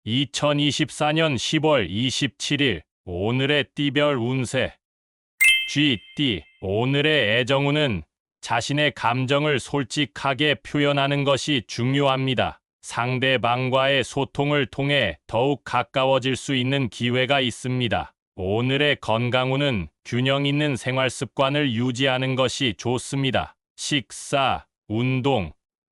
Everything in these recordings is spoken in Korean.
2024년 10월 27일 오늘의 띠별 운세. 쥐띠. 오늘의 애정운은 자신의 감정을 솔직하게 표현하는 것이 중요합니다. 상대방과의 소통을 통해 더욱 가까워질 수 있는 기회가 있습니다. 오늘의 건강운은 균형 있는 생활 습관을 유지하는 것이 좋습니다. 식사, 운동,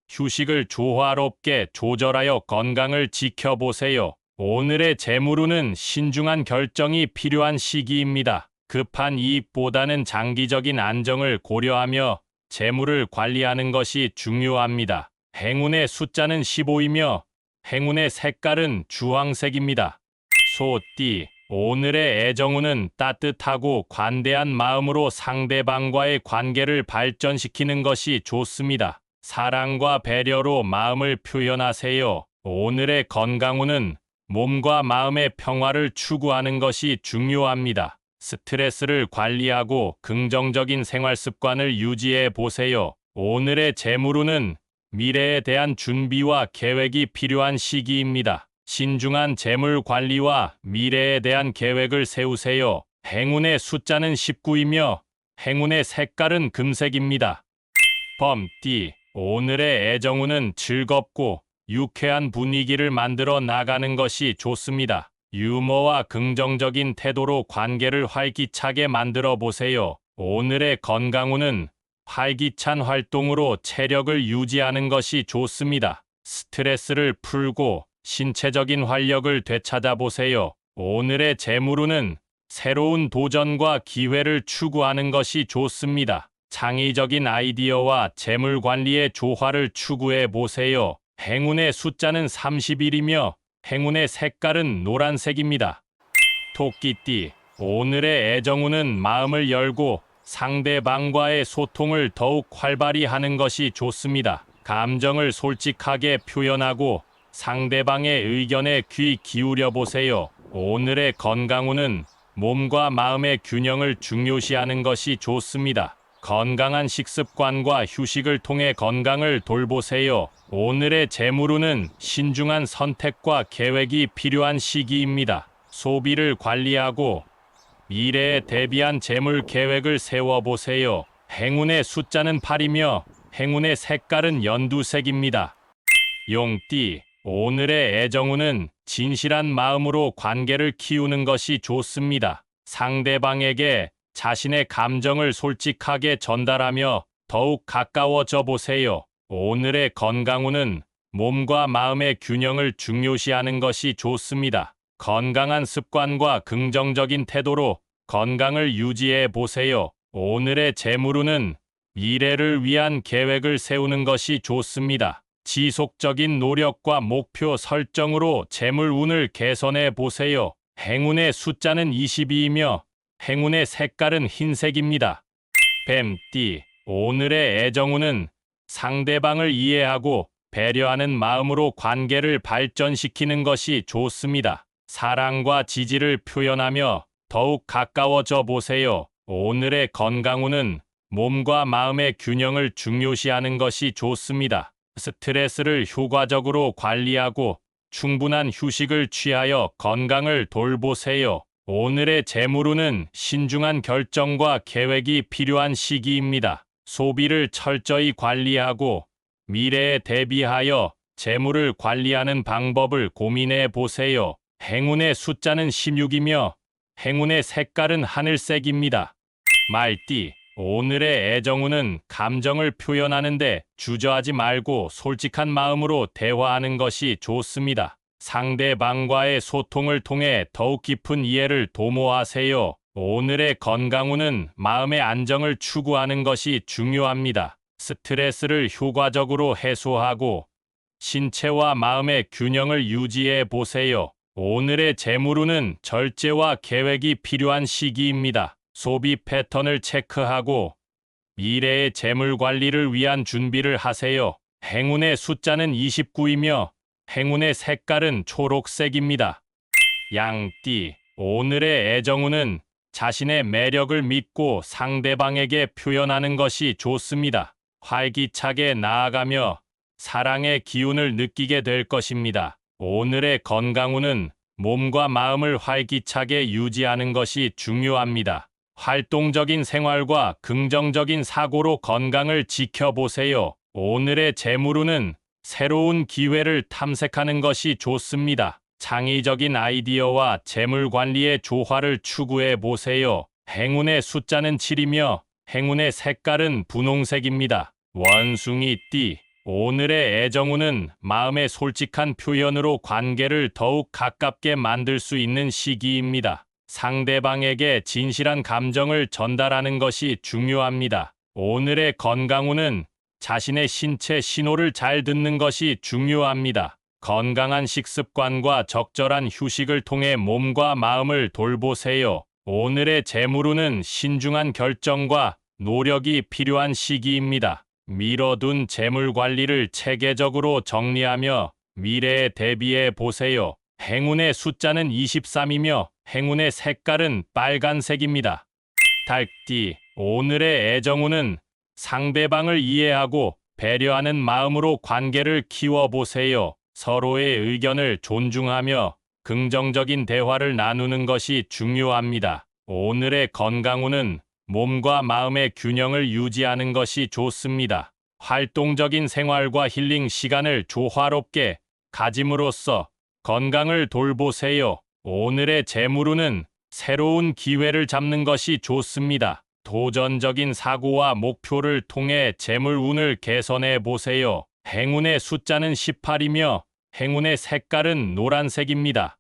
휴식을 조화롭게 조절하여 건강을 지켜보세요. 오늘의 재물운은 신중한 결정이 필요한 시기입니다. 급한 이익보다는 장기적인 안정을 고려하며 재물을 관리하는 것이 중요합니다. 행운의 숫자는 15이며 행운의 색깔은 주황색입니다. 소띠. 오늘의 애정운은 따뜻하고 관대한 마음으로 상대방과의 관계를 발전시키는 것이 좋습니다. 사랑과 배려로 마음을 표현하세요. 오늘의 건강운은 몸과 마음의 평화를 추구하는 것이 중요합니다. 스트레스를 관리하고 긍정적인 생활 습관을 유지해 보세요. 오늘의 재물운은 미래에 대한 준비와 계획이 필요한 시기입니다. 신중한 재물 관리와 미래에 대한 계획을 세우세요. 행운의 숫자는 19이며 행운의 색깔은 금색입니다. 범띠. 오늘의 애정운은 즐겁고 유쾌한 분위기를 만들어 나가는 것이 좋습니다. 유머와 긍정적인 태도로 관계를 활기차게 만들어 보세요. 오늘의 건강운은 활기찬 활동으로 체력을 유지하는 것이 좋습니다. 스트레스를 풀고 신체적인 활력을 되찾아 보세요. 오늘의 재물운은 새로운 도전과 기회를 추구하는 것이 좋습니다. 창의적인 아이디어와 재물 관리의 조화를 추구해 보세요. 행운의 숫자는 31이며 행운의 색깔은 노란색입니다. 토끼띠. 오늘의 애정운은 마음을 열고 상대방과의 소통을 더욱 활발히 하는 것이 좋습니다. 감정을 솔직하게 표현하고 상대방의 의견에 귀 기울여 보세요. 오늘의 건강운은 몸과 마음의 균형을 중요시하는 것이 좋습니다. 건강한 식습관과 휴식을 통해 건강을 돌보세요. 오늘의 재물운은 신중한 선택과 계획이 필요한 시기입니다. 소비를 관리하고 미래에 대비한 재물 계획을 세워보세요. 행운의 숫자는 8이며 행운의 색깔은 연두색입니다. 용띠. 오늘의 애정운은 진실한 마음으로 관계를 키우는 것이 좋습니다. 상대방에게 자신의 감정을 솔직하게 전달하며 더욱 가까워져 보세요. 오늘의 건강운은 몸과 마음의 균형을 중요시하는 것이 좋습니다. 건강한 습관과 긍정적인 태도로 건강을 유지해 보세요. 오늘의 재물운은 미래를 위한 계획을 세우는 것이 좋습니다. 지속적인 노력과 목표 설정으로 재물운을 개선해 보세요. 행운의 숫자는 22이며 행운의 색깔은 흰색입니다. 뱀띠. 오늘의 애정운은 상대방을 이해하고 배려하는 마음으로 관계를 발전시키는 것이 좋습니다. 사랑과 지지를 표현하며 더욱 가까워져 보세요. 오늘의 건강운은 몸과 마음의 균형을 중요시하는 것이 좋습니다. 스트레스를 효과적으로 관리하고 충분한 휴식을 취하여 건강을 돌보세요. 오늘의 재물운은 신중한 결정과 계획이 필요한 시기입니다. 소비를 철저히 관리하고 미래에 대비하여 재물을 관리하는 방법을 고민해 보세요. 행운의 숫자는 16이며 행운의 색깔은 하늘색입니다. 말띠. 오늘의 애정운은 감정을 표현하는데 주저하지 말고 솔직한 마음으로 대화하는 것이 좋습니다. 상대방과의 소통을 통해 더욱 깊은 이해를 도모하세요. 오늘의 건강운은 마음의 안정을 추구하는 것이 중요합니다. 스트레스를 효과적으로 해소하고 신체와 마음의 균형을 유지해 보세요. 오늘의 재물운은 절제와 계획이 필요한 시기입니다. 소비 패턴을 체크하고 미래의 재물 관리를 위한 준비를 하세요. 행운의 숫자는 29이며 행운의 색깔은 초록색입니다. 양띠. 오늘의 애정운은 자신의 매력을 믿고 상대방에게 표현하는 것이 좋습니다. 활기차게 나아가며 사랑의 기운을 느끼게 될 것입니다. 오늘의 건강운은 몸과 마음을 활기차게 유지하는 것이 중요합니다. 활동적인 생활과 긍정적인 사고로 건강을 지켜보세요. 오늘의 재물운은 새로운 기회를 탐색하는 것이 좋습니다. 창의적인 아이디어와 재물 관리의 조화를 추구해 보세요. 행운의 숫자는 7이며 행운의 색깔은 분홍색입니다. 원숭이 띠. 오늘의 애정운은 마음의 솔직한 표현으로 관계를 더욱 가깝게 만들 수 있는 시기입니다. 상대방에게 진실한 감정을 전달하는 것이 중요합니다. 오늘의 건강운은 자신의 신체 신호를 잘 듣는 것이 중요합니다. 건강한 식습관과 적절한 휴식을 통해 몸과 마음을 돌보세요. 오늘의 재물운은 신중한 결정과 노력이 필요한 시기입니다. 미뤄둔 재물 관리를 체계적으로 정리하며 미래에 대비해 보세요. 행운의 숫자는 23이며 행운의 색깔은 빨간색입니다. 닭띠. 오늘의 애정운은 상대방을 이해하고 배려하는 마음으로 관계를 키워보세요. 서로의 의견을 존중하며 긍정적인 대화를 나누는 것이 중요합니다. 오늘의 건강운은 몸과 마음의 균형을 유지하는 것이 좋습니다. 활동적인 생활과 힐링 시간을 조화롭게 가짐으로써 건강을 돌보세요. 오늘의 재물운은 새로운 기회를 잡는 것이 좋습니다. 도전적인 사고와 목표를 통해 재물운을 개선해 보세요. 행운의 숫자는 18이며 행운의 색깔은 노란색입니다.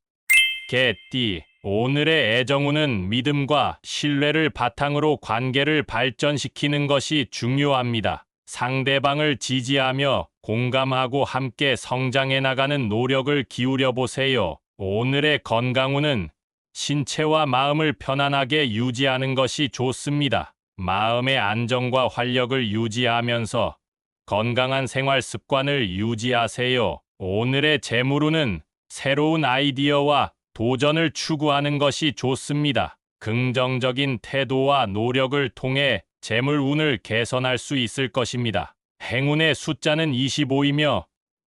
개띠. 오늘의 애정운은 믿음과 신뢰를 바탕으로 관계를 발전시키는 것이 중요합니다. 상대방을 지지하며 공감하고 함께 성장해 나가는 노력을 기울여 보세요. 오늘의 건강운은 신체와 마음을 편안하게 유지하는 것이 좋습니다. 마음의 안정과 활력을 유지하면서 건강한 생활 습관을 유지하세요. 오늘의 재물운은 새로운 아이디어와 도전을 추구하는 것이 좋습니다. 긍정적인 태도와 노력을 통해 재물운을 개선할 수 있을 것입니다. 행운의 숫자는 25이며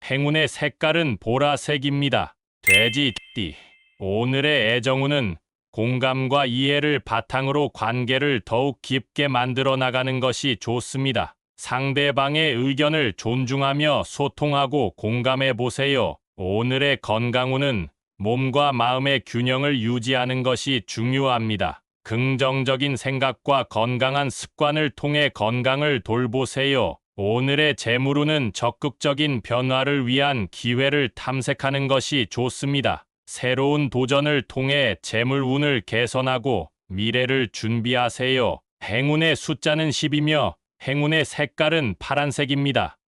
행운의 색깔은 보라색입니다. 돼지띠. 오늘의 애정운은 공감과 이해를 바탕으로 관계를 더욱 깊게 만들어 나가는 것이 좋습니다. 상대방의 의견을 존중하며 소통하고 공감해 보세요. 오늘의 건강운은 몸과 마음의 균형을 유지하는 것이 중요합니다. 긍정적인 생각과 건강한 습관을 통해 건강을 돌보세요. 오늘의 재물운은 적극적인 변화를 위한 기회를 탐색하는 것이 좋습니다. 새로운 도전을 통해 재물운을 개선하고 미래를 준비하세요. 행운의 숫자는 10이며 행운의 색깔은 파란색입니다.